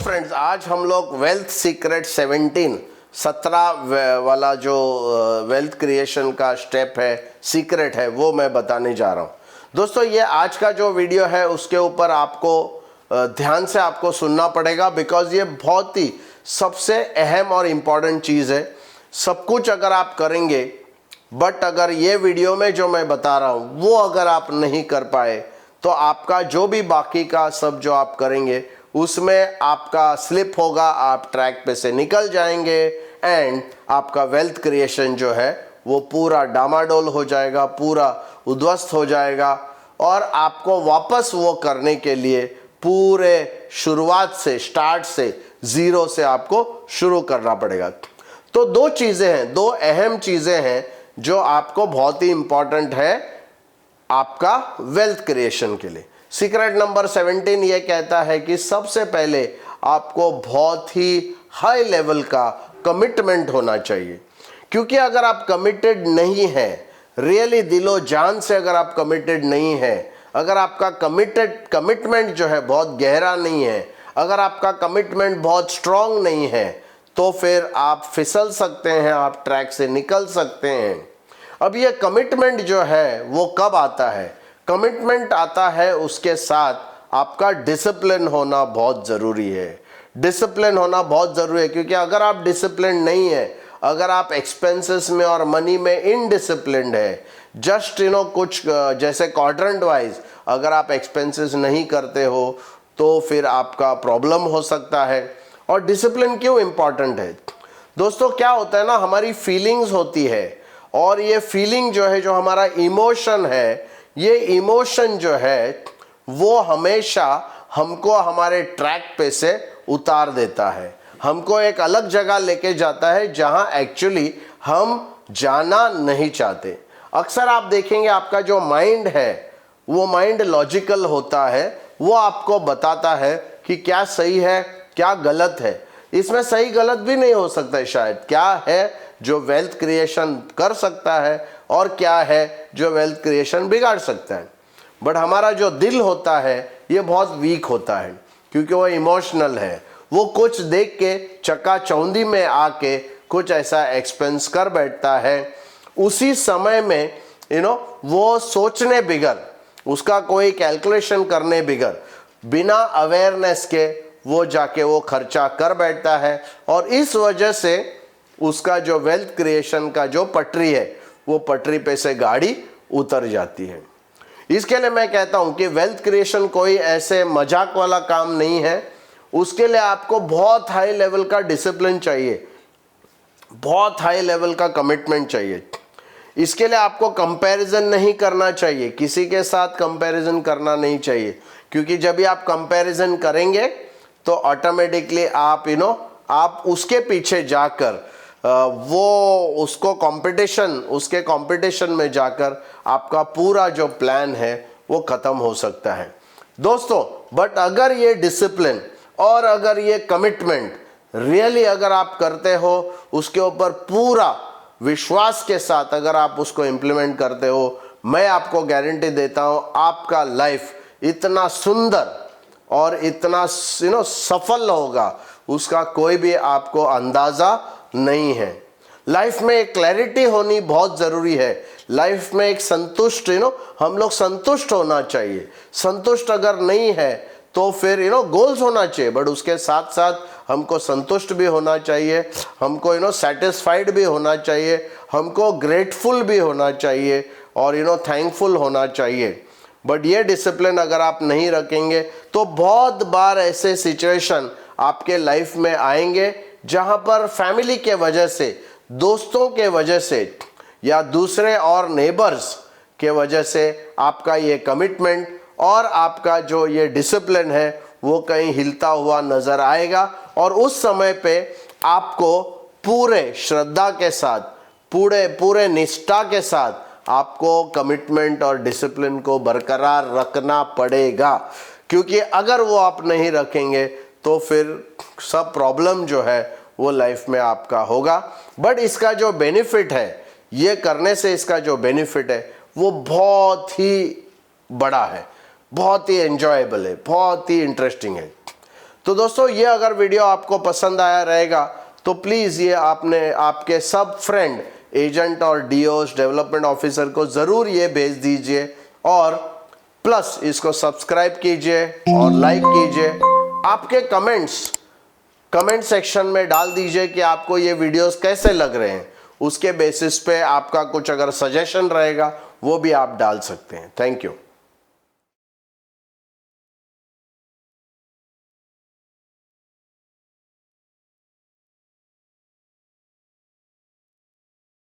Friends, आज हम लोग वेल्थ सीक्रेट 17 वाला जो वेल्थ क्रिएशन का स्टेप है, सीक्रेट है, वो मैं बताने जा रहा हूँ। दोस्तों, ये आज का जो वीडियो है उसके ऊपर आपको ध्यान से आपको सुनना पड़ेगा, बिकॉज ये बहुत ही सबसे अहम और इम्पॉर्टेंट चीज़ है। सब कुछ अगर आप करेंगे, बट अगर ये वीडियो में जो मैं बता रहा हूँ वो अगर आप नहीं कर पाए तो आपका जो भी बाकी का सब जो आप करेंगे उसमें आपका स्लिप होगा, आप ट्रैक पे से निकल जाएंगे एंड आपका वेल्थ क्रिएशन जो है वो पूरा डामाडोल हो जाएगा, पूरा उद्ध्वस्त हो जाएगा और आपको वापस वो करने के लिए पूरे शुरुआत से, स्टार्ट से, ज़ीरो से आपको शुरू करना पड़ेगा। तो दो चीज़ें हैं, दो अहम चीज़ें हैं जो आपको बहुत ही इंपॉर्टेंट है आपका वेल्थ क्रिएशन के लिए। सीक्रेट नंबर 17 ये कहता है कि सबसे पहले आपको बहुत ही हाई लेवल का कमिटमेंट होना चाहिए, क्योंकि अगर आप कमिटेड नहीं है, रियली दिलो जान से अगर आप कमिटेड नहीं है, अगर आपका कमिटमेंट जो है बहुत गहरा नहीं है, अगर आपका कमिटमेंट बहुत स्ट्रांग नहीं है, तो फिर आप फिसल सकते हैं, आप ट्रैक से निकल सकते हैं। अब ये कमिटमेंट जो है वो कब आता है? कमिटमेंट आता है उसके साथ आपका डिसिप्लिन होना बहुत ज़रूरी है। डिसिप्लिन होना बहुत ज़रूरी है, क्योंकि अगर आप डिसिप्लिन नहीं है, अगर आप एक्सपेंसेस में और मनी में इनडिसिप्लिन्ड है, जस्ट कुछ जैसे क्वाड्रेंट वाइज अगर आप एक्सपेंसेस नहीं करते हो तो फिर आपका प्रॉब्लम हो सकता है। और डिसिप्लिन क्यों इम्पॉर्टेंट है? दोस्तों, क्या होता है ना, हमारी फीलिंग्स होती है और ये फीलिंग जो है, जो हमारा इमोशन है, ये इमोशन जो है वो हमेशा हमको हमारे ट्रैक पे से उतार देता है, हमको एक अलग जगह लेके जाता है जहां एक्चुअली हम जाना नहीं चाहते। अक्सर आप देखेंगे आपका जो माइंड है वो माइंड लॉजिकल होता है, वो आपको बताता है कि क्या सही है क्या गलत है। इसमें सही गलत भी नहीं हो सकता है, शायद क्या है जो वेल्थ क्रिएशन कर सकता है और क्या है जो वेल्थ क्रिएशन बिगाड़ सकता है। बट हमारा जो दिल होता है ये बहुत वीक होता है, क्योंकि वो इमोशनल है, वो कुछ देख के चकाचौंधी में आके कुछ ऐसा एक्सपेंस कर बैठता है, उसी समय में वो सोचने बिगर, उसका कोई कैलकुलेशन करने बिगर, बिना अवेयरनेस के वो जाके वो खर्चा कर बैठता है और इस वजह से उसका जो वेल्थ क्रिएशन का जो पटरी है वो पटरी पे से गाड़ी उतर जाती है। इसके लिए मैं कहता हूं कि वेल्थ क्रिएशन कोई ऐसे मजाक वाला काम नहीं है। उसके लिए आपको बहुत हाई लेवल का डिसिप्लिन चाहिए, बहुत हाई लेवल का कमिटमेंट चाहिए। इसके लिए आपको कंपैरिजन नहीं करना चाहिए, किसी के साथ कंपैरिजन करना नहीं चाहिए, क्योंकि जब भी आप कंपैरिजन करेंगे तो ऑटोमेटिकली आप उसके पीछे जाकर उसके कंपटीशन में जाकर आपका पूरा जो प्लान है वो खत्म हो सकता है दोस्तों। बट अगर ये डिसिप्लिन और अगर ये कमिटमेंट रियली अगर आप करते हो, उसके ऊपर पूरा विश्वास के साथ अगर आप उसको इम्प्लीमेंट करते हो, मैं आपको गारंटी देता हूं आपका लाइफ इतना सुंदर और इतना सफल होगा, उसका कोई भी आपको अंदाजा नहीं है। लाइफ में एक क्लैरिटी होनी बहुत ज़रूरी है, लाइफ में एक संतुष्ट हम लोग संतुष्ट होना चाहिए। संतुष्ट अगर नहीं है तो फिर गोल्स होना चाहिए, बट उसके साथ साथ हमको संतुष्ट भी होना चाहिए, हमको सेटिस्फाइड भी होना चाहिए, हमको ग्रेटफुल भी होना चाहिए और थैंकफुल होना चाहिए। बट ये डिसिप्लिन अगर आप नहीं रखेंगे तो बहुत बार ऐसे सिचुएशन आपके लाइफ में आएंगे जहां पर फैमिली के वजह से, दोस्तों के वजह से या दूसरे और नेबर्स के वजह से आपका ये कमिटमेंट और आपका जो ये डिसिप्लिन है वो कहीं हिलता हुआ नजर आएगा और उस समय पे आपको पूरे श्रद्धा के साथ, पूरे निष्ठा के साथ आपको कमिटमेंट और डिसिप्लिन को बरकरार रखना पड़ेगा, क्योंकि अगर वो आप नहीं रखेंगे तो फिर सब प्रॉब्लम जो है वो लाइफ में आपका होगा। बट इसका जो बेनिफिट है, ये करने से इसका जो बेनिफिट है वो बहुत ही बड़ा है, बहुत ही एंजॉयबल है, बहुत ही इंटरेस्टिंग है। तो दोस्तों ये अगर वीडियो आपको पसंद आया रहेगा तो प्लीज़ ये आपने आपके सब फ्रेंड एजेंट और डीओस डेवलपमेंट ऑफिसर को ज़रूर ये भेज दीजिए और प्लस इसको सब्सक्राइब कीजिए और लाइक कीजिए। आपके कमेंट सेक्शन में डाल दीजिए कि आपको ये वीडियोस कैसे लग रहे हैं। उसके बेसिस पे आपका कुछ अगर सजेशन रहेगा वो भी आप डाल सकते हैं। Thank you.